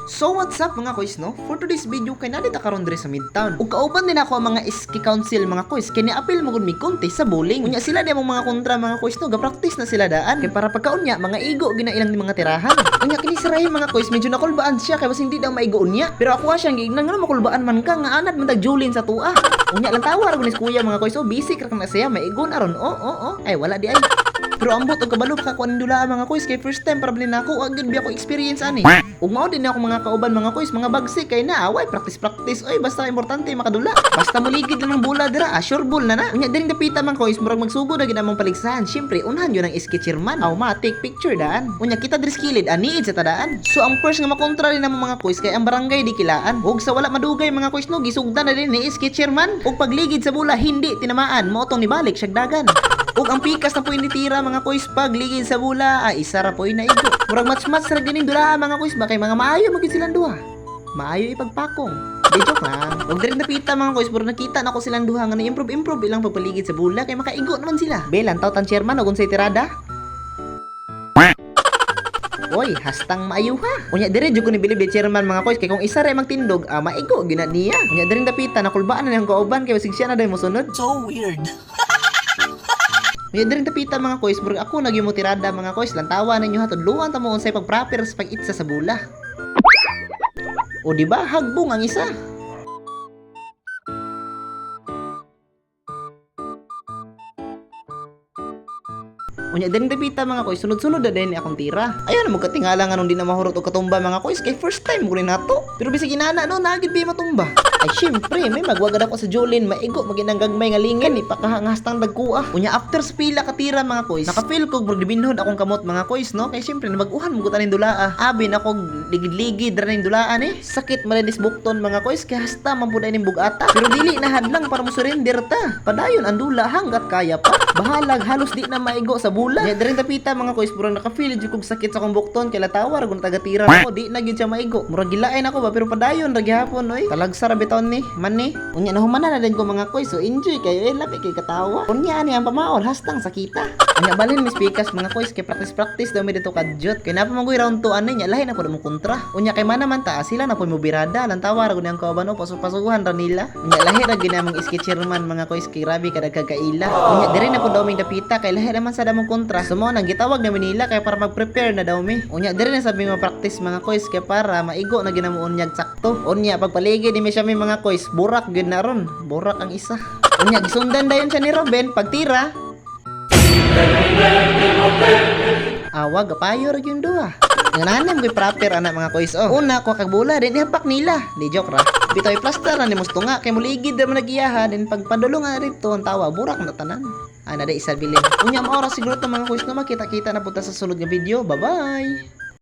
So what's up mga kois no? For today's video kay nadita karon diri sa Midtown. Ug kauban din ako ang mga ski council mga kois kay niapil mo gud mi contest sa bowling. Unya sila di among mga kontra mga kois no, ga-practice na sila daan kay para pagkaunya mga igo ginailang ni mga tirahan. Unya kini sirahin mga kois medyo nakulbaan siya kay basing di daw maigo unya. Pero ako siya giignan nga makulbaan man ka nga anad man tag julin sa tua. Unya lang tawar ko ni kuya mga kois, busy ka na siya maigo na ron. Ay wala di ay. Pero ambot og kabalo ka kuan dula mga kois kay first time probably nako agad bi ako experience ani. Ug mao din ako mga kauban mga kois mga bagsik kay na away practice oy basta importante makadula. Basta moligid lang ng bola dira sure ball na na. Unya diring dapita mga kois murag magsugod na gid among paligsahan. Syempre unhan yun ang ski chairman. Aw ma take picture daan. Unya kita diri skilid aniid sa tadaan. So ang first nga makontra rin namong mga kois kay ang barangay di kilaan. Ug sa wala madugay mga kois no gisugdan na din ni ski chairman. Ug pagligid sa bola hindi tinamaan mo tong nibalik siyag dagan. Ug ang pikas na po tira mga kois pag ligid sa bula ay isa ra po naigo. Murag match ra gining dula mga kois ba kay mga maayo magid silang duha. Maayo ipagpakong. Di joke lang. Ug diri napita mga kois pero nakita nako silang duha nga na-improve ilang pagpaligid sa bula kay makaigo naman sila. Belan taw tan chairman ug unsay tirada? Oy, hastang maayo ha. Unya dire jud ko ni bilib di chairman mga kois kay kung isa ra magtindog, maigo gina niya. Unya dire napita nakulbaan na niyang kauban kay basig siya na day mosunod. So weird. May din tapita mga kois, murag ako nagyumo tirada mga kois, lantawa ninyo ha tudluan ta mo unsay pag-proper sa pag-itsa sa bula. O di ba hagbong ang isa. Unya din tapita mga kois, sunod-sunod na din akong tira. Ayun mo katingala nga nung di na mahurot og katumba mga kois kay first time ko rin nato. Pero bisig inana no nagid bi matumba. Ay syempre may magwagad ako sa Jolin maigo maginang gagmay nga lingin ipakahangastang dagkuha. Unya after sa pila ka tira mga kois, nakafeel ko bro binhod akong kamot mga kois no kay syempre nabaguhan mo ko tanin dulaa. Abi na ko ligid-ligid ra ning dulaan Sakit malinis bukton mga kois kay hasta man pud ning bugata. Pero dili na hadlang para mo surrender ta. Padayon ang dula hanggat kaya pa. Bahalag halos di na maigo sa bula. Ya diring tapita mga kois murag nakafeel jud kog sakit sa akong bukton kay latawar kung taga-tira ako di na gyud siya maigo. Murag gilain ako ba pero padayon ra gihapon oy. Talagsa ra biton ni man ni. Unya nahumanan na din ko mga kois so enjoy kayo labi kay katawa. Unya ni ang pamaol hastang sakita. Unya balin mis pikas mga kois kay practice daw mi dito kadjot kay napa magoy round 2 ani nya lahi na pud mo kontra. Unya kay man naman ta sila na pud mo birada lantawar gud ang kauban o pasug-pasuguhan ra nila. Unya lahi ra ginamong ski chairman mga kois kay grabe kada kagaila. Unya diri na pud daw mi dapita kay lahi naman sa damong kontra. So mo nang gitawag na nila kay para mag-prepare na daw mi. Unya diri na sabi mo practice mga kois kay para maigo na ginamuon nyag sakto. Unya pagpaligid ni mi siya mi mga kois burak gid na ron. Burak ang isa. Unya gisundan dayon siya ni Robin pagtira. Awag kapayo ra gyud duha. Ngananem koy proper anak mga kois Una ko kag bola din ihapak nila. Di joke ra. Bitoy plaster na ni mustunga kay muligid ra man nagiyaha din pagpadulong nga rito ang tawa burak na tanan. Ana day isa bilin. Unya mo oras siguro to mga kois na makita-kita na punta sa sunod nga video. Bye-bye.